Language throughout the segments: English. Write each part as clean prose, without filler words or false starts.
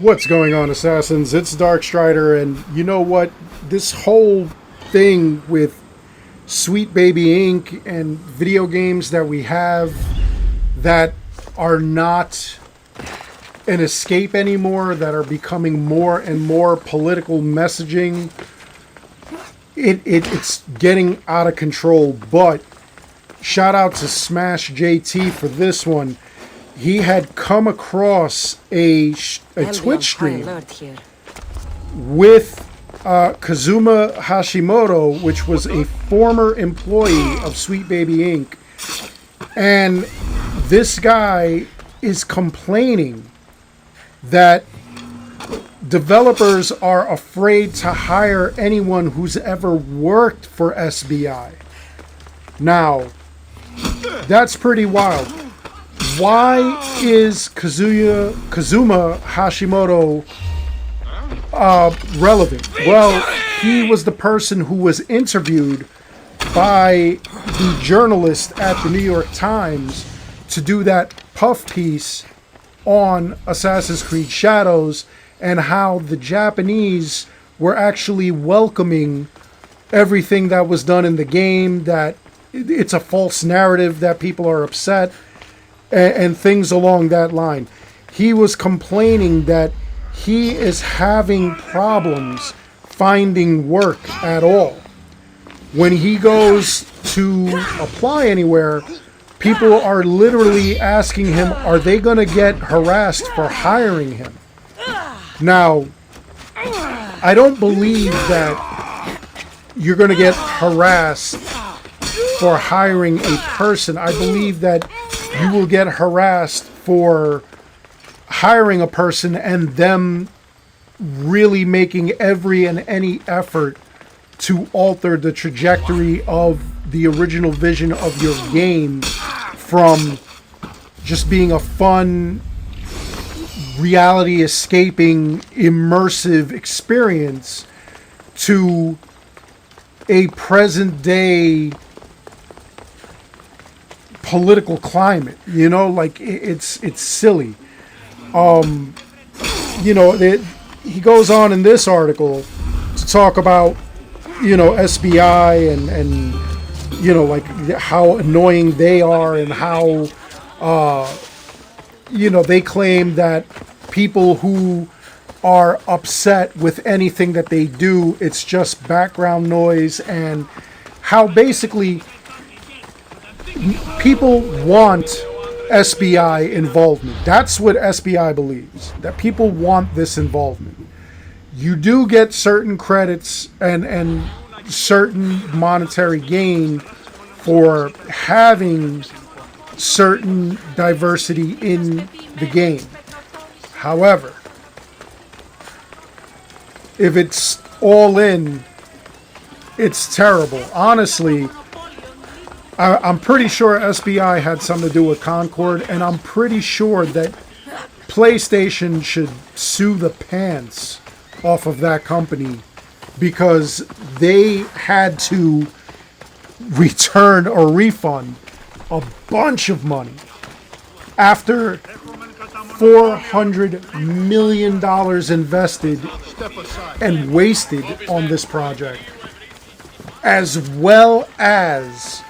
What's going on, Assassins? It's Dark Strider, and you know what? This whole thing with Sweet Baby Inc. and video games that we have that are not an escape anymore, that are becoming more and more political messaging, it's getting out of control. But shout out to Smash JT for this one. He had come across a Twitch stream with Kazuma Hashimoto, which was a former employee of Sweet Baby Inc. And this guy is complaining that developers are afraid to hire anyone who's ever worked for SBI. Now, that's pretty wild. Why is Kazuma Hashimoto relevant? Well, he was the person who was interviewed by the journalist at the New York Times to do that puff piece on Assassin's Creed Shadows and how the Japanese were actually welcoming everything that was done in the game, that it's a false narrative, that people are upset, and things along that line. He was complaining that he is having problems finding work at all. When he goes to apply anywhere, people are literally asking him, are they going to get harassed for hiring him? Now, I don't believe that you're going to get harassed for hiring a person. I believe that you will get harassed for hiring a person and them really making every and any effort to alter the trajectory of the original vision of your game from just being a fun, reality escaping, immersive experience to a present day political climate. You know, like it's silly. You know, he goes on in this article to talk about, you know, SBI and you know, like how annoying they are and how you know, they claim that people who are upset with anything that they do, it's just background noise, and how basically people want SBI involvement. That's what SBI believes, that people want this involvement. You do get certain credits and certain monetary gain for having certain diversity in the game. However, if it's all in, it's terrible. Honestly, I'm pretty sure SBI had something to do with Concord, and I'm pretty sure that PlayStation should sue the pants off of that company because they had to return or refund a bunch of money after $400 million invested and wasted on this project, as well as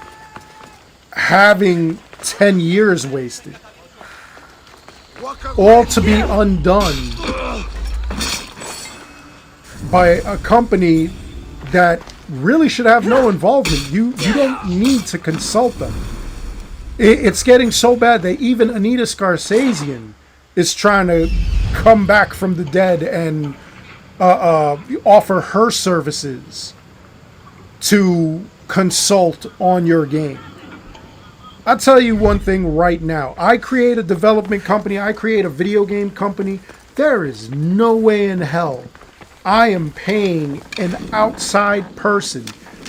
having 10 years wasted, all to be undone by a company that really should have no involvement. You don't need to consult them. It's getting so bad that even Anita Scarsazian is trying to come back from the dead and offer her services to consult on your game. I'll tell you one thing right now. I create a development company. I create a video game company. There is no way in hell I am paying an outside person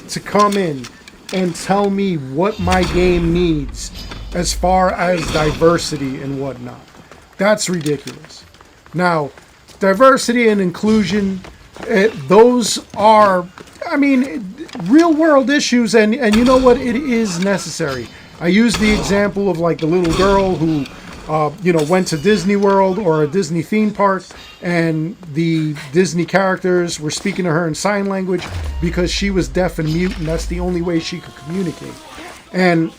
to come in and tell me what my game needs as far as diversity and whatnot. That's ridiculous. Now, diversity and inclusion, those are, I mean, real world issues, and you know what? It is necessary. I use the example of like the little girl who went to Disney World or a Disney theme park, and the Disney characters were speaking to her in sign language because she was deaf and mute, and that's the only way she could communicate. And,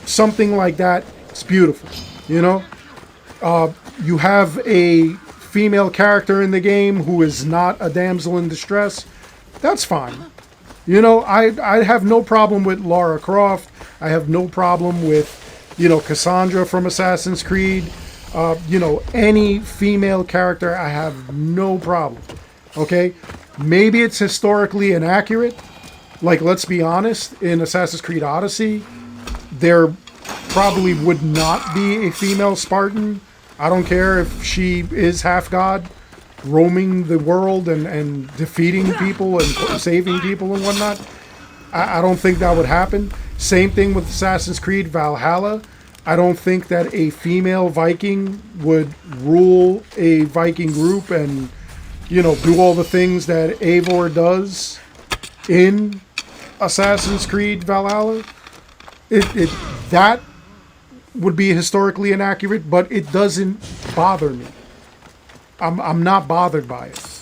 something like that, it's beautiful, You have a female character in the game who is not a damsel in distress, that's fine. I have no problem with Lara Croft. I have no problem with, Cassandra from Assassin's Creed. Any female character, I have no problem. Okay? Maybe it's historically inaccurate. Like, let's be honest, in Assassin's Creed Odyssey, there probably would not be a female Spartan. I don't care if she is half god, roaming the world and defeating people and saving people and whatnot. I don't think that would happen. Same thing with Assassin's Creed Valhalla. I don't think that a female Viking would rule a Viking group and, do all the things that Eivor does in Assassin's Creed Valhalla. That would be historically inaccurate, but it doesn't bother me. I'm not bothered by it.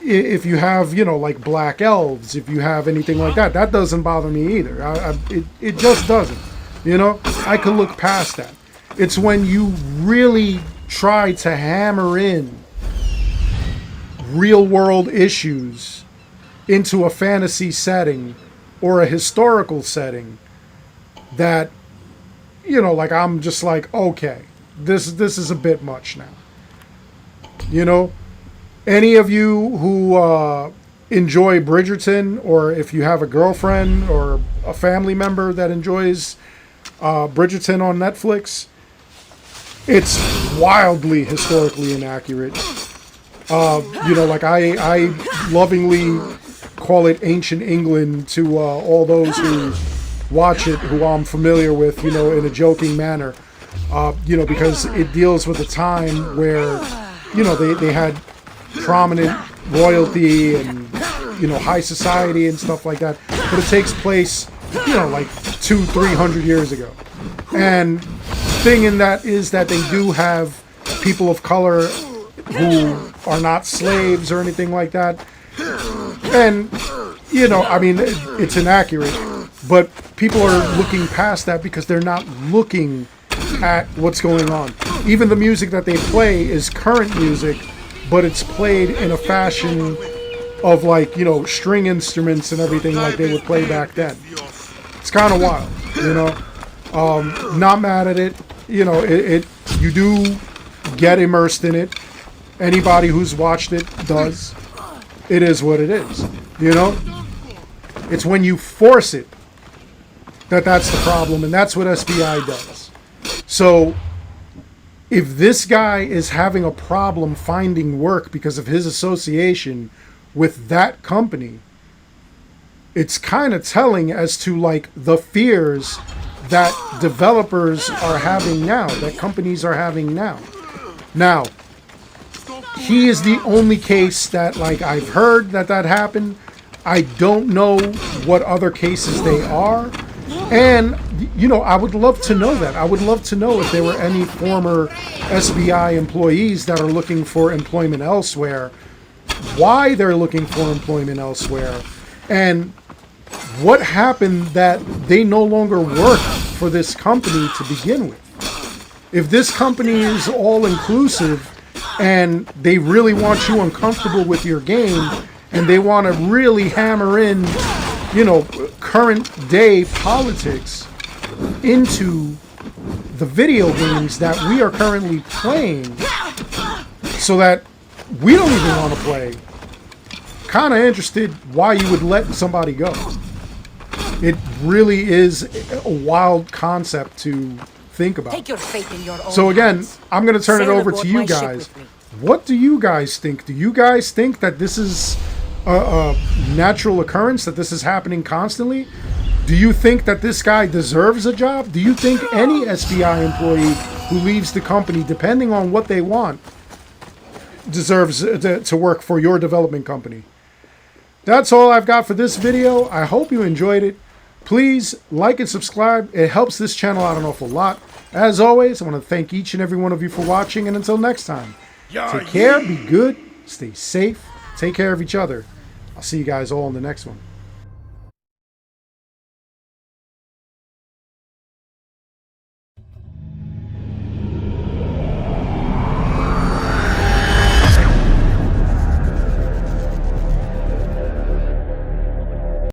If you have, like black elves, if you have anything like that, that doesn't bother me either. It just doesn't. I could look past that. It's when you really try to hammer in real world issues into a fantasy setting or a historical setting that, like I'm just like, okay, this is a bit much now. Any of you who enjoy Bridgerton, or if you have a girlfriend or a family member that enjoys Bridgerton on Netflix, it's wildly historically inaccurate. Like I lovingly call it ancient England to all those who watch it, who I'm familiar with, in a joking manner, because it deals with a time where, they had prominent royalty and, high society and stuff like that. But it takes place, like 200-300 years ago. And thing in that is that they do have people of color who are not slaves or anything like that. And, it's inaccurate, but people are looking past that because they're not looking at what's going on. Even the music that they play is current music, but it's played in a fashion of like, string instruments and everything like they would play back then. It's kind of wild, not mad at it. You do get immersed in it. Anybody who's watched it does. It is what it is, It's when you force it that's the problem, and that's what SBI does. So if this guy is having a problem finding work because of his association with that company, it's kind of telling as to like the fears that developers are having now, that companies are having now. Now, he is the only case that like I've heard that happened. I don't know what other cases they are. And, I would love to know that. I would love to know if there were any former SBI employees that are looking for employment elsewhere, why they're looking for employment elsewhere, and what happened that they no longer work for this company to begin with. If this company is all-inclusive and they really want you uncomfortable with your game and they want to really hammer in, current day politics into the video games that we are currently playing so that we don't even want to play, kind of interested why you would let somebody go. It really is a wild concept to think about. Take your fate in your own so again, hands. I'm going to turn it Sail over aboard to you my ship guys. with me. What do you guys think? Do you guys think that this is a natural occurrence, that this is happening constantly? Do you think that this guy deserves a job? Do you think any SBI employee who leaves the company, depending on what they want, deserves to work for your development company? That's all I've got for this video. I hope you enjoyed it. Please like and subscribe. It helps this channel out an awful lot. As always, I want to thank each and every one of you for watching. And until next time, take care, be good, stay safe, take care of each other. I'll see you guys all in the next one.